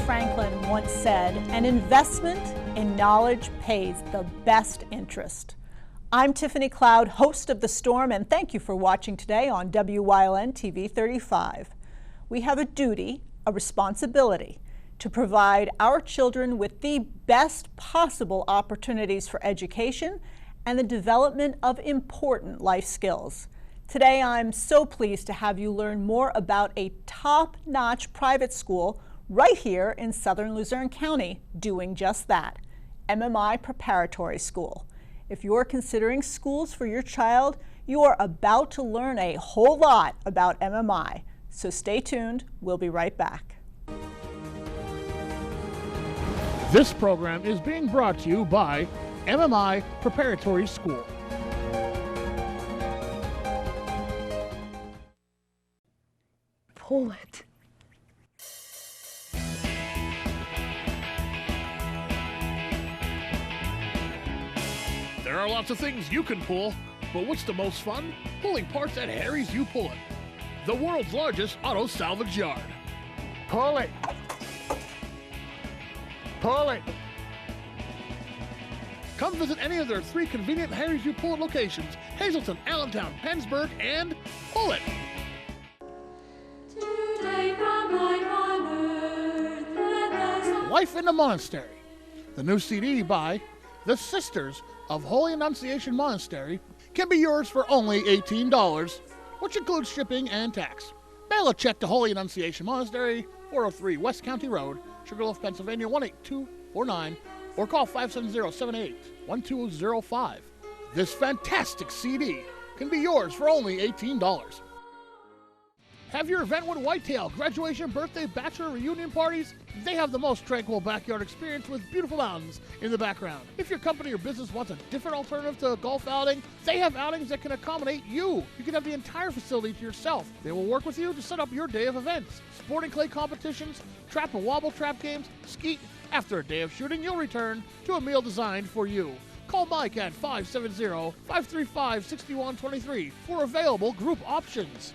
Franklin once said, "An investment in knowledge pays the best interest." I'm Tiffany Cloud, host of The Storm, and thank you for watching today on WYLN TV 35. We have a duty, a responsibility, to provide our children with the best possible opportunities for education and the development of important life skills. Today, I'm so pleased to have you learn more about a top-notch private school right here in southern Luzerne County doing just that, MMI Preparatory School. If you're considering schools for your child, you are about to learn a whole lot about MMI. So stay tuned, we'll be right back. This program is being brought to you by MMI Preparatory School. Pull it. There are lots of things you can pull, but what's the most fun? Pulling parts at Harry's You Pull It, the world's largest auto salvage yard. Pull it. Pull it. Come visit any of their 3 convenient Harry's You Pull It locations: Hazleton, Allentown, Pennsburg, and Pull It. Life in the Monastery, the new CD by the Sisters of Holy Annunciation Monastery, can be yours for only $18, which includes shipping and tax. Mail a check to Holy Annunciation Monastery, 403 West County Road, Sugarloaf, Pennsylvania 18249, or call 570-78-1205. This fantastic CD can be yours for only $18. Have your event with Whitetail, graduation, birthday, bachelor, reunion parties? They have the most tranquil backyard experience with beautiful mountains in the background. If your company or business wants a different alternative to a golf outing, they have outings that can accommodate you. You can have the entire facility to yourself. They will work with you to set up your day of events. Sporting clay competitions, trap and wobble trap games, skeet. After a day of shooting, you'll return to a meal designed for you. Call Mike at 570-535-6123 for available group options.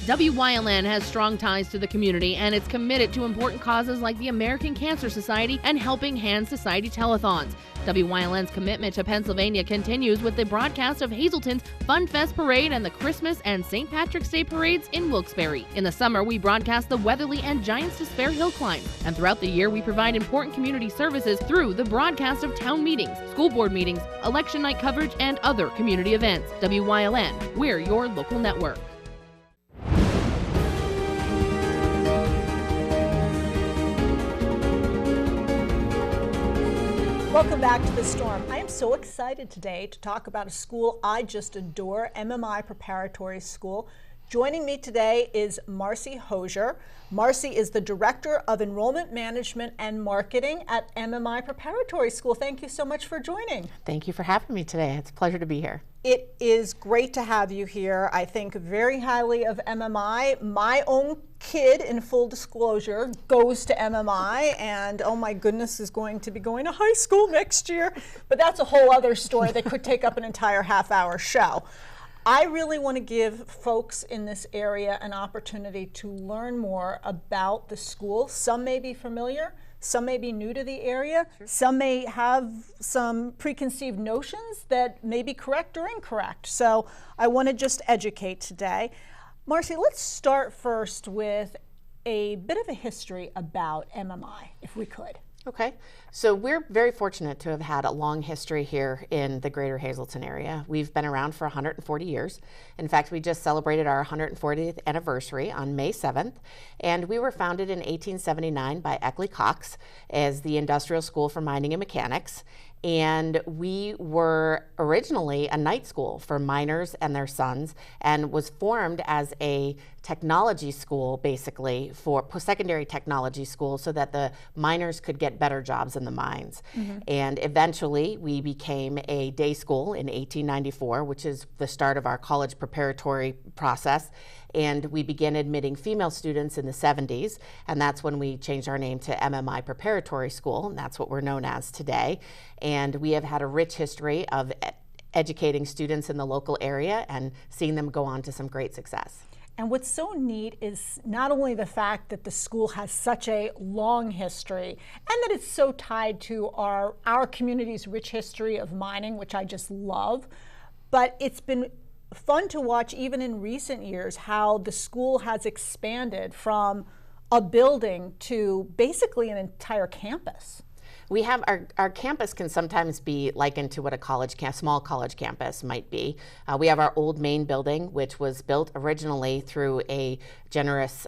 WYLN has strong ties to the community and it's committed to important causes like the American Cancer Society and Helping Hands Society telethons. WYLN's commitment to Pennsylvania continues with the broadcast of Hazleton's Fun Fest Parade and the Christmas and St. Patrick's Day parades in Wilkes-Barre. In the summer, we broadcast the Weatherly and Giants to Spare Hill climb. And throughout the year, we provide important community services through the broadcast of town meetings, school board meetings, election night coverage, and other community events. WYLN, we're your local network. Welcome back to The Storm. I am so excited today to talk about a school I just adore, MMI Preparatory School. Joining me today is Marci Hosier. Marci is the Director of Enrollment Management and Marketing at MMI Preparatory School. Thank you so much for joining. Thank you for having me today. It's a pleasure to be here. It is great to have you here. I think very highly of MMI. My own kid, in full disclosure, goes to MMI and, oh my goodness, is going to be going to high school next year. But that's a whole other story that could take up an entire half-hour show. I really want to give folks in this area an opportunity to learn more about the school. Some may be familiar, some may be new to the area, some may have some preconceived notions that may be correct or incorrect. So I want to just educate today. Marci, let's start first with a bit of a history about MMI, if we could. Okay, so we're very fortunate to have had a long history here in the greater Hazleton area. We've been around for 140 years. In fact, we just celebrated our 140th anniversary on May 7th, and we were founded in 1879 by Eckley Cox as the Industrial School for Mining and Mechanics. And we were originally a night school for miners and their sons, and was formed as a technology school, basically, for post-secondary technology school, so that the miners could get better jobs in the mines. Mm-hmm. And eventually, we became a day school in 1894, which is the start of our college preparatory process. And we began admitting female students in the 70s, and that's when we changed our name to MMI Preparatory School, and that's what we're known as today. And we have had a rich history of educating students in the local area and seeing them go on to some great success. And what's so neat is not only the fact that the school has such a long history and that it's so tied to our community's rich history of mining, which I just love, but it's been fun to watch even in recent years how the school has expanded from a building to basically an entire campus. We have our campus can sometimes be likened to what a small college campus might be. We have our old main building, which was built originally through a generous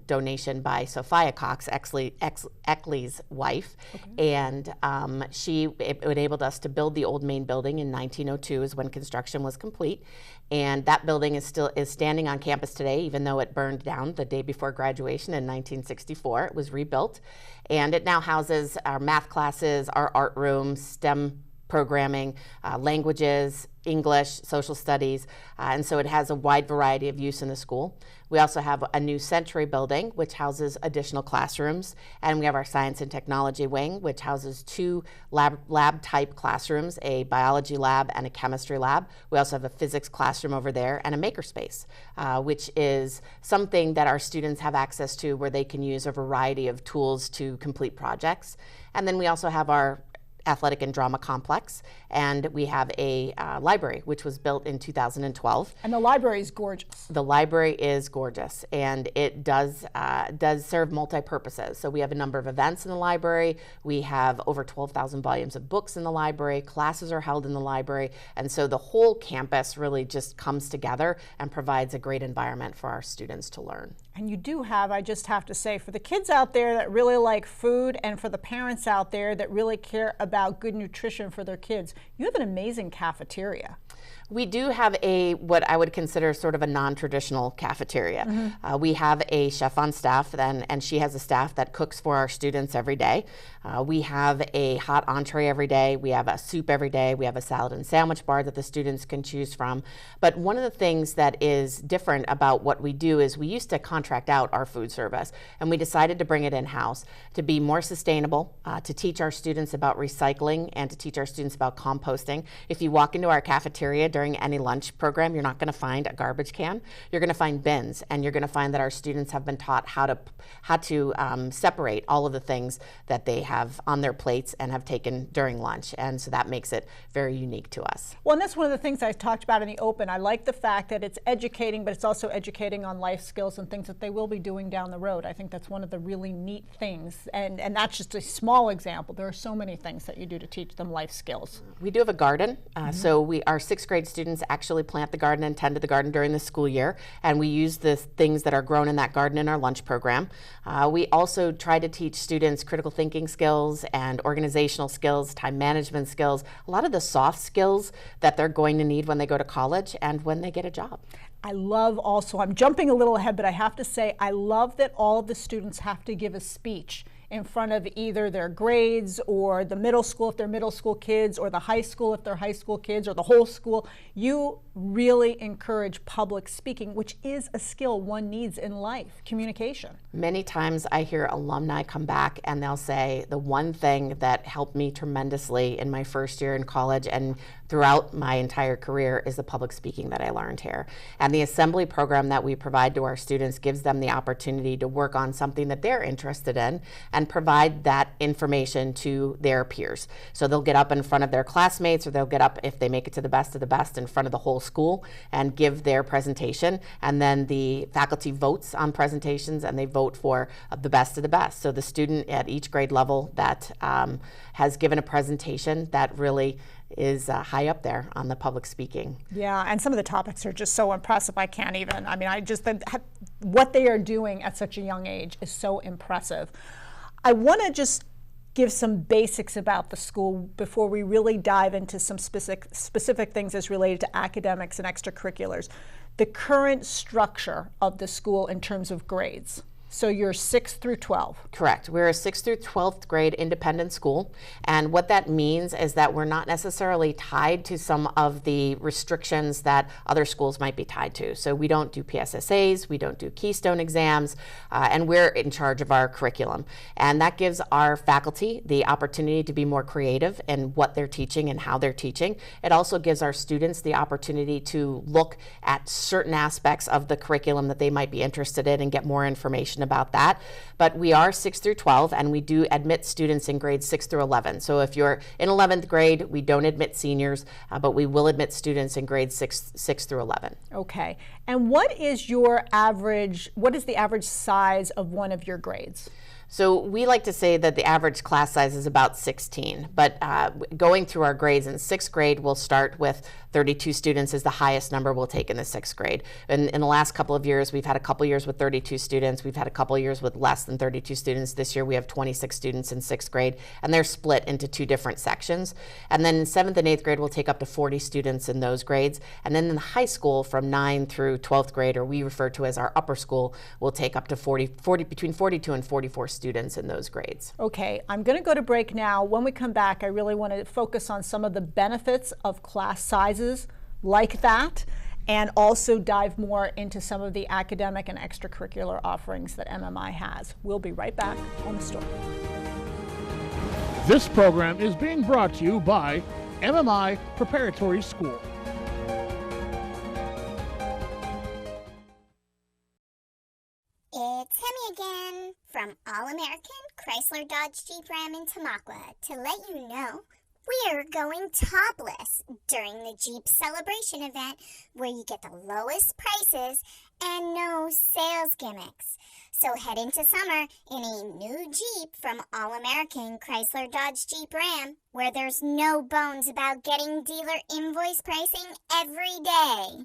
donation by Sophia Cox, Eckley's wife, and it enabled us to build the old main building in 1902 is when construction was complete. And that building is standing on campus today, even though it burned down the day before graduation in 1964. It was rebuilt, and it now houses our math classes, our art room, STEM programming, languages, English, social studies, and so it has a wide variety of use in the school. We also have a new Century building, which houses additional classrooms, and we have our Science and Technology wing, which houses 2 lab-type classrooms, a biology lab and a chemistry lab. We also have a physics classroom over there and a makerspace, which is something that our students have access to where they can use a variety of tools to complete projects. And then we also have our athletic and drama complex, and we have a library which was built in 2012. And the library is gorgeous. The library is gorgeous, and it does serve multi-purposes. So we have a number of events in the library. We have over 12,000 volumes of books in the library. Classes are held in the library, and so the whole campus really just comes together and provides a great environment for our students to learn. And you do have, I just have to say, for the kids out there that really like food and for the parents out there that really care about good nutrition for their kids, you have an amazing cafeteria. We do have what I would consider sort of a non-traditional cafeteria. Mm-hmm. We have a chef on staff, and she has a staff that cooks for our students every day. We have a hot entree every day. We have a soup every day. We have a salad and sandwich bar that the students can choose from. But one of the things that is different about what we do is we used to contract out our food service, and we decided to bring it in-house to be more sustainable, to teach our students about recycling and to teach our students about composting. If you walk into our cafeteria during any lunch program, you're not going to find a garbage can. You're going to find bins, and you're going to find that our students have been taught how to separate all of the things that they have on their plates and have taken during lunch, and so that makes it very unique to us. Well, and that's one of the things I talked about in the open. I like the fact that it's educating, but it's also educating on life skills and things that they will be doing down the road. I think that's one of the really neat things, and that's just a small example. There are so many things that you do to teach them life skills. We do have a garden, so our 6th grade students actually plant the garden and tend to the garden during the school year, and we use the things that are grown in that garden in our lunch program. We also try to teach students critical thinking skills and organizational skills, time management skills, a lot of the soft skills that they're going to need when they go to college and when they get a job. I love also, I'm jumping a little ahead, but I have to say, I love that all of the students have to give a speech in front of either their grades or the middle school if they're middle school kids, or the high school if they're high school kids, or the whole school. You really encourage public speaking, which is a skill one needs in life, communication. Many times I hear alumni come back and they'll say, the one thing that helped me tremendously in my first year in college and throughout my entire career is the public speaking that I learned here. And the assembly program that we provide to our students gives them the opportunity to work on something that they're interested in and provide that information to their peers. So they'll get up in front of their classmates, or they'll get up, if they make it to the best of the best, in front of the whole school and give their presentation. And then the faculty votes on presentations, and they vote for the best of the best. So the student at each grade level that has given a presentation that really is high up there on the public speaking. Yeah, and some of the topics are just so impressive. I can't even. I mean, what they are doing at such a young age is so impressive. I want to just give some basics about the school before we really dive into some specific things as related to academics and extracurriculars. The current structure of the school in terms of grades. So you're 6th through 12. Correct. We're a 6th through 12th grade independent school, and what that means is that we're not necessarily tied to some of the restrictions that other schools might be tied to. So we don't do PSSAs, we don't do Keystone exams, and we're in charge of our curriculum. And that gives our faculty the opportunity to be more creative in what they're teaching and how they're teaching. It also gives our students the opportunity to look at certain aspects of the curriculum that they might be interested in and get more information about that. But we are 6 through 12, and we do admit students in grades 6 through 11. So if you're in 11th grade, we don't admit seniors, but we will admit students in grades 6 through 11. Okay. And what is the average size of one of your grades? So we like to say that the average class size is about 16, but going through our grades in 6th grade, we'll start with 32 students is the highest number we'll take in the 6th grade. In the last couple of years, we've had a couple years with 32 students. We've had a couple years with less than 32 students. This year we have 26 students in 6th grade, and they're split into 2 different sections. And then in 7th and 8th grade, we'll take up to 40 students in those grades. And then in the high school, from 9 through 12th grade, or we refer to as our upper school, we'll take up to between 42 and 44 students in those grades. Okay, I'm going to go to break now. When we come back, I really want to focus on some of the benefits of class sizes like that, and also dive more into some of the academic and extracurricular offerings that MMI has. We'll be right back on The Story. This program is being brought to you by MMI Preparatory School. It's Hemi again from All-American Chrysler Dodge Jeep Ram in Tamaqua to let you know we're going topless during the Jeep Celebration event, where you get the lowest prices and no sales gimmicks. So head into summer in a new Jeep from All-American Chrysler Dodge Jeep Ram, where there's no bones about getting dealer invoice pricing every day.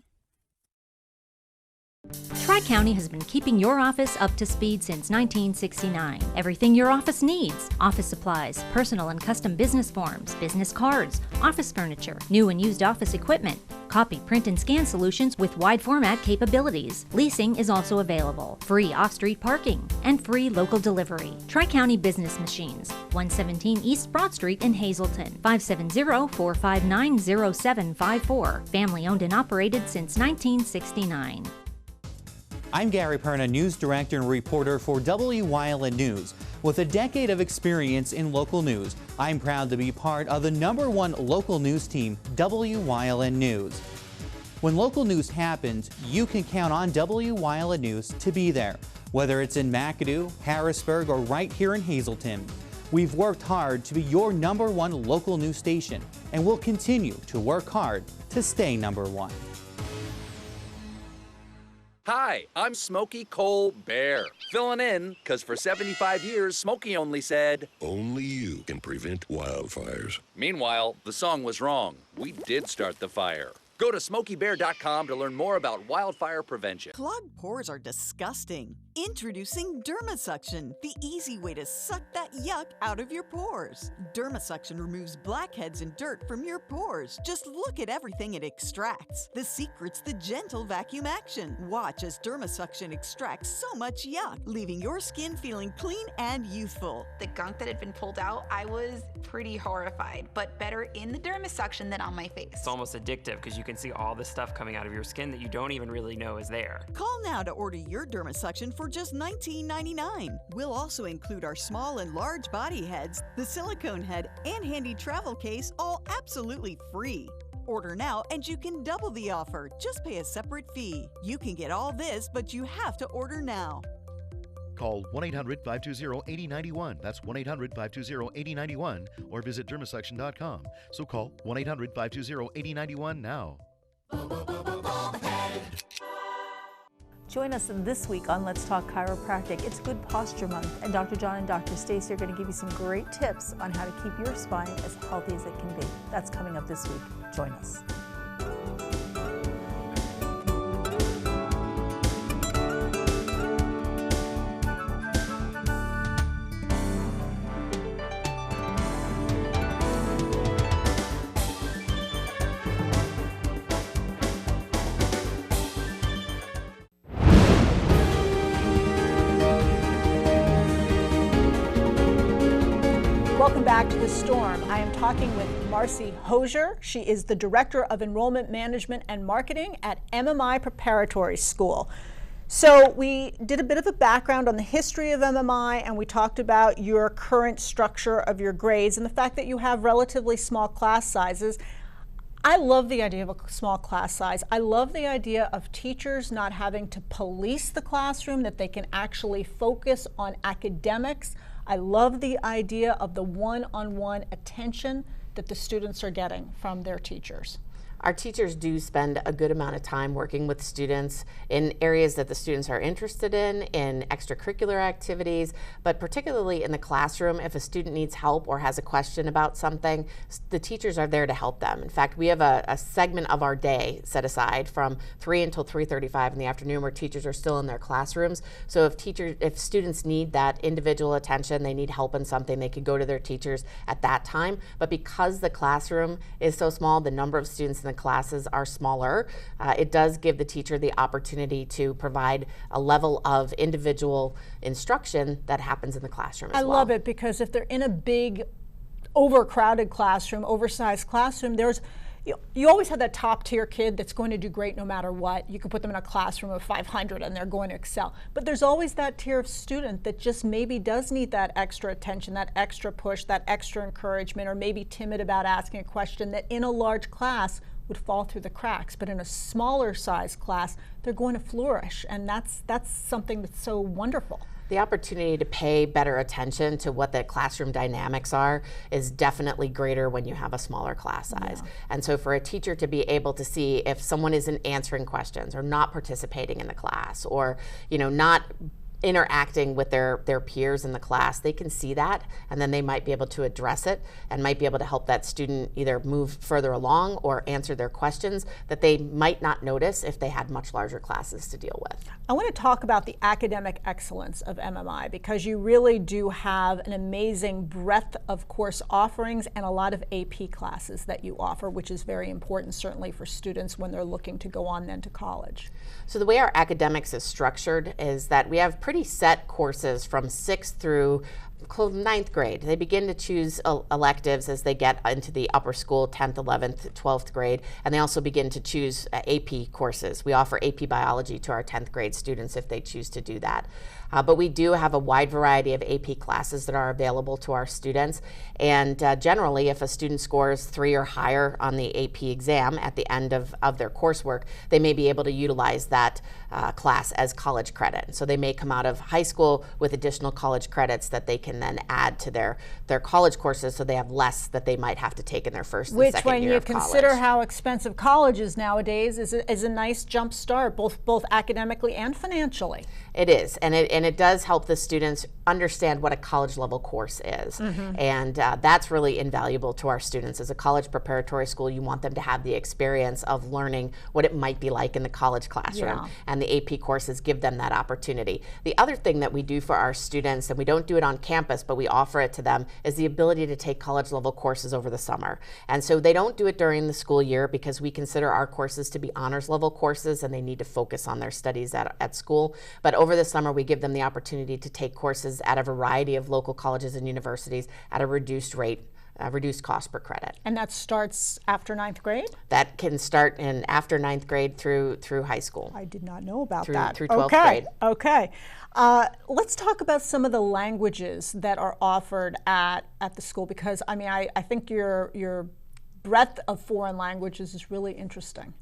Tri-County has been keeping your office up to speed since 1969. Everything your office needs: office supplies, personal and custom business forms, business cards, office furniture, new and used office equipment, copy, print, and scan solutions with wide format capabilities. Leasing is also available, free off-street parking, and free local delivery. Tri-County Business Machines, 117 East Broad Street in Hazleton, 570-459-0754. Family owned and operated since 1969. I'm Gary Perna, News Director and reporter for WYLN News. With a decade of experience in local news, I'm proud to be part of the #1 local news team, WYLN News. When local news happens, you can count on WYLN News to be there, whether it's in McAdoo, Harrisburg, or right here in Hazleton. We've worked hard to be your #1 local news station, and we'll continue to work hard to stay #1. Hi, I'm Smokey Cole Bear, filling in because for 75 years, Smokey only said, "Only you can prevent wildfires." Meanwhile, the song was wrong. We did start the fire. Go to SmokeyBear.com to learn more about wildfire prevention. Clogged pores are disgusting. Introducing DermaSuction, the easy way to suck that yuck out of your pores. DermaSuction removes blackheads and dirt from your pores. Just look at everything it extracts. The secret's the gentle vacuum action. Watch as DermaSuction extracts so much yuck, leaving your skin feeling clean and youthful. The gunk that had been pulled out, I was pretty horrified, but better in the DermaSuction than on my face. It's almost addictive because you can see all the stuff coming out of your skin that you don't even really know is there. Call now to order your DermaSuction for just $19.99. We'll also include our small and large body heads, the silicone head, and handy travel case, all absolutely free. Order now and you can double the offer. Just pay a separate fee. You can get all this, but you have to order now. Call 1-800-520-8091. That's 1-800-520-8091, or visit dermasuction.com. So call 1-800-520-8091 now. Join us this week on Let's Talk Chiropractic. It's Good Posture Month, and Dr. John and Dr. Stacy are going to give you some great tips on how to keep your spine as healthy as it can be. That's coming up this week. Join us. Welcome back to The Storm. I am talking with Marci Hosier. She is the Director of Enrollment Management and Marketing at MMI Preparatory School. So we did a bit of a background on the history of MMI, and we talked about your current structure of your grades and the fact that you have relatively small class sizes. I love the idea of a small class size. I love the idea of teachers not having to police the classroom, that they can actually focus on academics. I love the idea of the one-on-one attention that the students are getting from their teachers. Our teachers do spend a good amount of time working with students in areas that the students are interested in extracurricular activities, but particularly in the classroom. If a student needs help or has a question about something, the teachers are there to help them. In fact, we have a segment of our day set aside from 3 until 3:35 in the afternoon where teachers are still in their classrooms. So if students need that individual attention, they need help in something, they could go to their teachers at that time. But because the classroom is so small, the number of students in the classes are smaller, it does give the teacher the opportunity to provide a level of individual instruction that happens in the classroom as well. I love it, because if they're in a big, overcrowded classroom, oversized classroom, you always have that top tier kid that's going to do great no matter what. You can put them in a classroom of 500 and they're going to excel. But there's always that tier of student that just maybe does need that extra attention, that extra push, that extra encouragement, or maybe timid about asking a question that in a large class would fall through the cracks. But in a smaller size class, they're going to flourish. And that's something that's so wonderful. The opportunity to pay better attention to what the classroom dynamics are is definitely greater when you have a smaller class size. Yeah. And so for a teacher to be able to see if someone isn't answering questions or not participating in the class, or not interacting with their peers in the class, they can see that, and then they might be able to address it and might be able to help that student either move further along or answer their questions that they might not notice if they had much larger classes to deal with. I want to talk about the academic excellence of MMI, because you really do have an amazing breadth of course offerings and a lot of AP classes that you offer, which is very important certainly for students when they're looking to go on then to college. So the way our academics is structured is that we have pretty set courses from 6th through 9th grade. They begin to choose electives as they get into the upper school, 10th, 11th, 12th grade, and they also begin to choose AP courses. We offer AP biology to our 10th grade students if they choose to do that. But we do have a wide variety of AP classes that are available to our students. And generally, if a student scores 3 or higher on the AP exam at the end of their coursework, they may be able to utilize that class as college credit. So they may come out of high school with additional college credits that they can then add to their college courses, so they have less that they might have to take in their first and second year of college. Which, when you consider how expensive college is nowadays, is a nice jump start, both academically and financially. It is, and it does help the students understand what a college level course is. Mm-hmm. And that's really invaluable to our students. As a college preparatory school, you want them to have the experience of learning what it might be like in the college classroom. Yeah. And the AP courses give them that opportunity. The other thing that we do for our students, and we don't do it on campus, but we offer it to them, is the ability to take college level courses over the summer. And so they don't do it during the school year because we consider our courses to be honors level courses and they need to focus on their studies at school. But over the summer, we give them the opportunity to take courses at a variety of local colleges and universities at a reduced rate, reduced cost per credit. And that starts after 9th grade? That can start after 9th grade through high school. I did not know about that. Through 12th grade. Okay. Let's talk about some of the languages that are offered at the school, because I think your breadth of foreign languages is really interesting.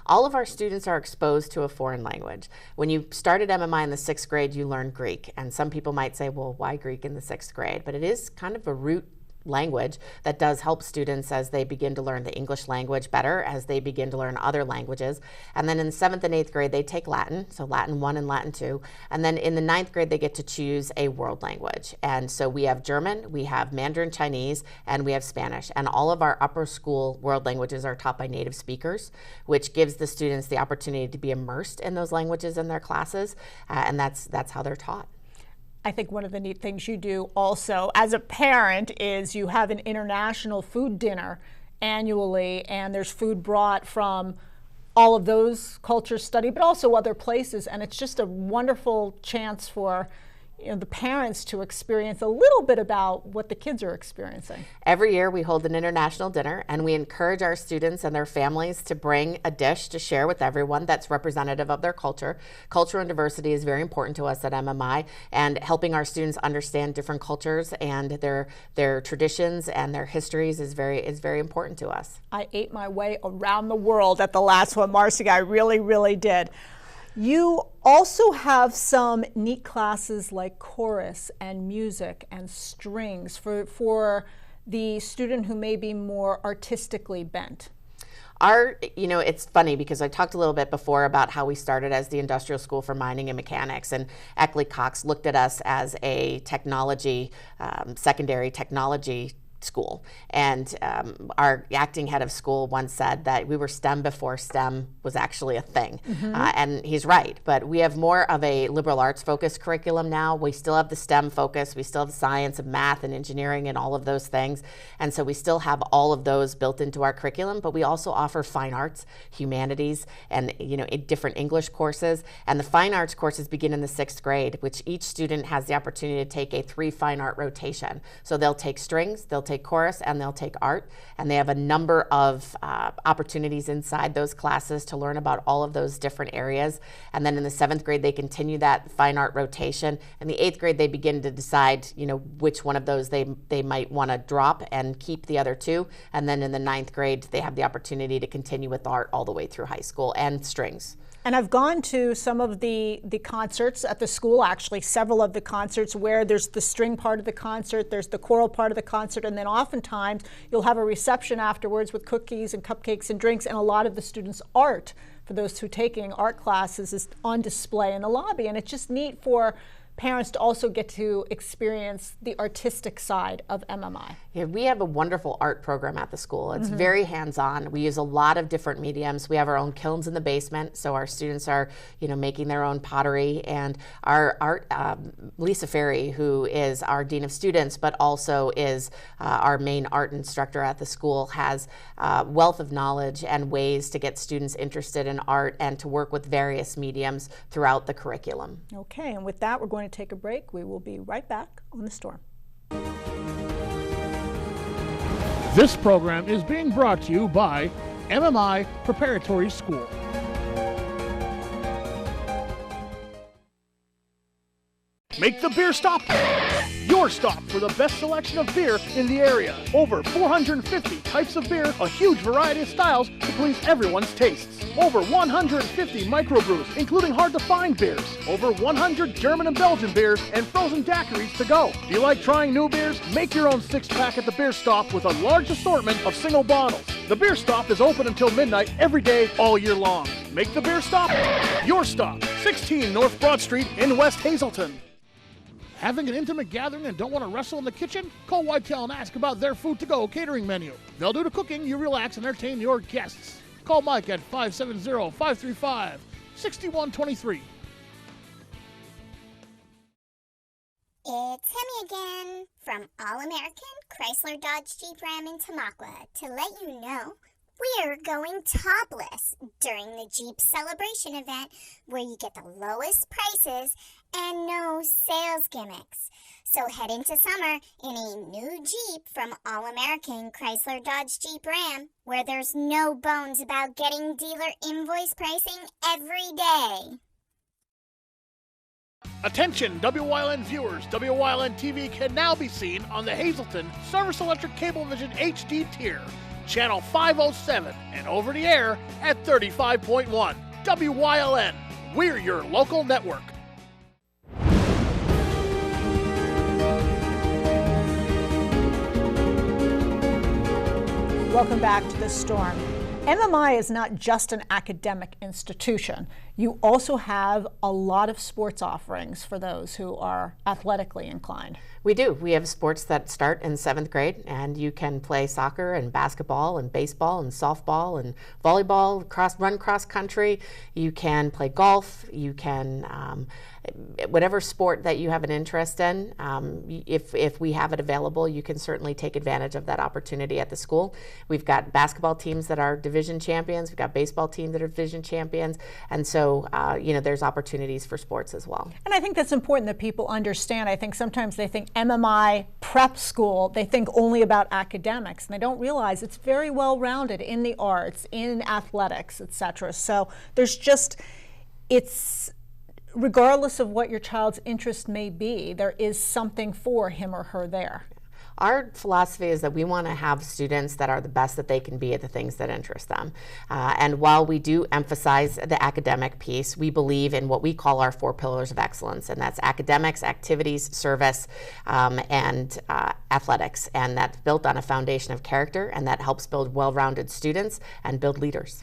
All of our students are exposed to a foreign language. When you start at MMI in the 6th grade, you learn Greek. And some people might say, well, why Greek in the 6th grade? But it is kind of a root language that does help students as they begin to learn the English language better, as they begin to learn other languages. And then in the 7th and 8th grade, they take Latin, so Latin 1 and Latin 2. And then in the 9th grade, they get to choose a world language. And so we have German, we have Mandarin Chinese, and we have Spanish. And all of our upper school world languages are taught by native speakers, which gives the students the opportunity to be immersed in those languages in their classes, and that's how they're taught. I think one of the neat things you do also as a parent is you have an international food dinner annually, and there's food brought from all of those cultures studied, but also other places, and it's just a wonderful chance for the parents to experience a little bit about what the kids are experiencing. Every year we hold an international dinner, and we encourage our students and their families to bring a dish to share with everyone that's representative of their culture. Culture and diversity is very important to us at MMI, and helping our students understand different cultures and their traditions and their histories is very important to us. I ate my way around the world at the last one, Marci. I really did. You also have some neat classes like chorus and music and strings for the student who may be more artistically bent. It's funny because I talked a little bit before about how we started as the industrial school for mining and mechanics, and Eckley Cox looked at us as a technology, secondary technology school. And our acting head of school once said that we were STEM before STEM was actually a thing. And he's right, but we have more of a liberal arts focused curriculum now. We still have the STEM focus, we still have science and math and engineering and all of those things. And so we still have all of those built into our curriculum, but we also offer fine arts, humanities, and different English courses. And the fine arts courses begin in the 6th grade, which each student has the opportunity to take a 3 fine art rotation. So they'll take strings, they'll take chorus, and they'll take art, and they have a number of opportunities inside those classes to learn about all of those different areas. And then in the 7th grade they continue that fine art rotation. In the 8th grade they begin to decide which one of those they might want to drop and keep the other 2, and then in the 9th grade they have the opportunity to continue with art all the way through high school and strings. And I've gone to some of the concerts at the school, actually several of the concerts where there's the string part of the concert, there's the choral part of the concert, and then oftentimes you'll have a reception afterwards with cookies and cupcakes and drinks, and a lot of the students' art, for those who are taking art classes, is on display in the lobby. And it's just neat for parents to also get to experience the artistic side of MMI. Yeah, we have a wonderful art program at the school. It's very hands-on. We use a lot of different mediums. We have our own kilns in the basement, so our students are, making their own pottery. And our art, Lisa Ferry, who is our Dean of Students, but also is our main art instructor at the school, has a wealth of knowledge and ways to get students interested in art and to work with various mediums throughout the curriculum. Okay, and with that, we're going to take a break. We will be right back on The Storm. This program is being brought to you by MMI Preparatory School. Make the beer stop your stop for the best selection of beer in the area. Over 450 types of beer, a huge variety of styles to please everyone's tastes. Over 150 microbrews, including hard-to-find beers. Over 100 German and Belgian beers and frozen daiquiris to go. Do you like trying new beers? Make your own 6-pack at the beer stop with a large assortment of single bottles. The beer stop is open until midnight every day, all year long. Make the beer stop your stop. 16 North Broad Street in West Hazleton. Having an intimate gathering and don't want to wrestle in the kitchen? Call Whitetail and ask about their food-to-go catering menu. They'll do the cooking, you relax and entertain your guests. Call Mike at 570-535-6123. It's Hemi again from All-American Chrysler Dodge Jeep Ram in Tamaqua to let you know we're going topless during the Jeep Celebration event where you get the lowest prices and no sales gimmicks. So head into summer in a new Jeep from All-American Chrysler Dodge Jeep Ram where there's no bones about getting dealer invoice pricing every day. Attention WYLN viewers, WYLN TV can now be seen on the Hazleton Service Electric Cablevision HD tier, channel 507, and over the air at 35.1. WYLN, we're your local network. Welcome back to The Storm. MMI is not just an academic institution. You also have a lot of sports offerings for those who are athletically inclined. We do. We have sports that start in 7th grade, and you can play soccer and basketball and baseball and softball and volleyball, run cross country. You can play golf. You can whatever sport that you have an interest in, if we have it available, you can certainly take advantage of that opportunity at the school. We've got basketball teams that are division champions. We've got baseball teams that are division champions. And so, there's opportunities for sports as well. And I think that's important that people understand. I think sometimes they think MMI prep school, they think only about academics, and they don't realize it's very well rounded in the arts, in athletics, etc. So it's regardless of what your child's interest may be, there is something for him or her there. Our philosophy is that we want to have students that are the best that they can be at the things that interest them. And while we do emphasize the academic piece, we believe in what we call our 4 pillars of excellence, and that's academics, activities, service, and athletics. And that's built on a foundation of character, and that helps build well-rounded students and build leaders.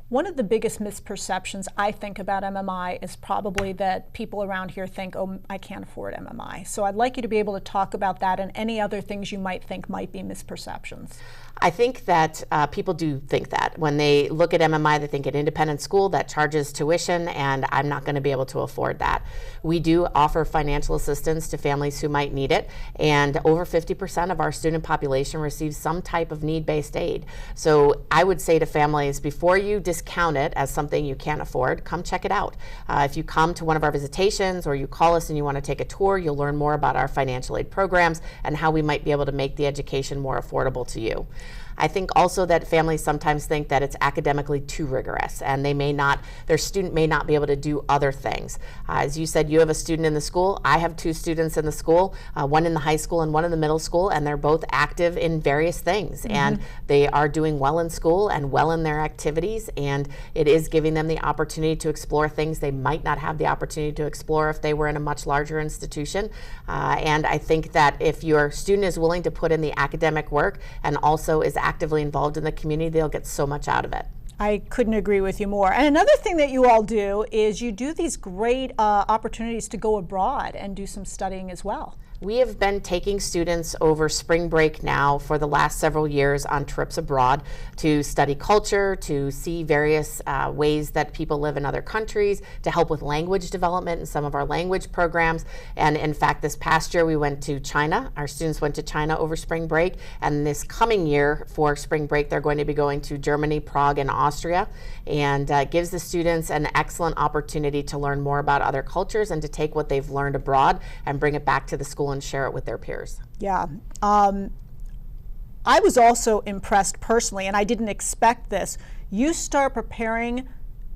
One of the biggest misperceptions I think about MMI is probably that people around here think, oh, I can't afford MMI. So I'd like you to be able to talk about that and any other things you might think might be misperceptions. I think that people do think that. When they look at MMI, they think an independent school that charges tuition, and I'm not going to be able to afford that. We do offer financial assistance to families who might need it, and over 50% of our student population receives some type of need-based aid. So I would say to families, before you discount it as something you can't afford, come check it out. If you come to one of our visitations or you call us and you want to take a tour, you'll learn more about our financial aid programs and how we might be able to make the education more affordable to you. I think also that families sometimes think that it's academically too rigorous, and their student may not be able to do other things. As you said, you have a student in the school. I have 2 students in the school, one in the high school and one in the middle school, and they're both active in various things. And they are doing well in school and well in their activities, and it is giving them the opportunity to explore things they might not have the opportunity to explore if they were in a much larger institution. And I think that if your student is willing to put in the academic work and also is actively involved in the community, they'll get so much out of it. I couldn't agree with you more. And another thing that you all do is you do these great opportunities to go abroad and do some studying as well. We have been taking students over spring break now for the last several years on trips abroad to study culture, to see various ways that people live in other countries, to help with language development in some of our language programs. And in fact, this past year we went to China. Our students went to China over spring break. And this coming year for spring break, they're going to be going to Germany, Prague, and Austria. And gives the students an excellent opportunity to learn more about other cultures and to take what they've learned abroad and bring it back to the school and share it with their peers. Yeah. I was also impressed personally, and I didn't expect this. You start preparing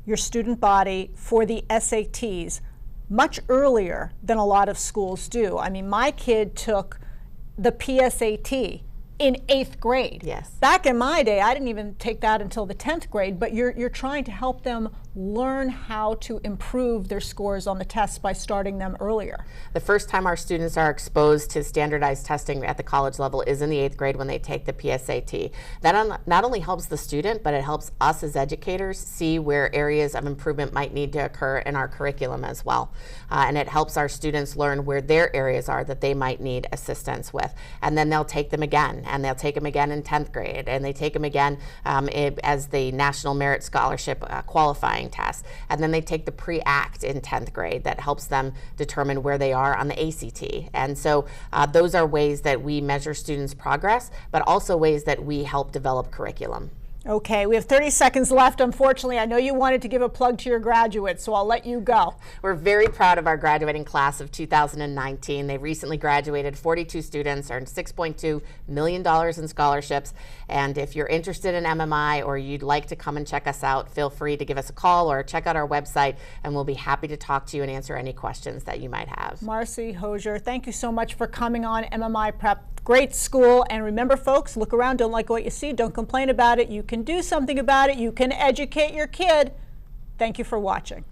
your student body for the SATs much earlier than a lot of schools do. I mean, my kid took the PSAT in 8th grade. Yes. Back in my day, I didn't even take that until the 10th grade, but you're trying to help them learn how to improve their scores on the tests by starting them earlier. The first time our students are exposed to standardized testing at the college level is in the 8th grade when they take the PSAT. That not only helps the student, but it helps us as educators see where areas of improvement might need to occur in our curriculum as well. And it helps our students learn where their areas are that they might need assistance with. And then they'll take them again, and they'll take them again in 10th grade, and they take them again as the National Merit Scholarship qualifying test. And then they take the pre-ACT in 10th grade that helps them determine where they are on the ACT. And so those are ways that we measure students' progress, but also ways that we help develop curriculum. Okay, we have 30 seconds left. Unfortunately, I know you wanted to give a plug to your graduates, so I'll let you go. We're very proud of our graduating class of 2019. They recently graduated 42 students, earned $6.2 million in scholarships. And if you're interested in MMI or you'd like to come and check us out, feel free to give us a call or check out our website, and we'll be happy to talk to you and answer any questions that you might have. Marci, Hosier, thank you so much for coming on MMI Prep. Great school, and remember folks, look around, don't like what you see, don't complain about it. You can do something about it. You can educate your kid. Thank you for watching.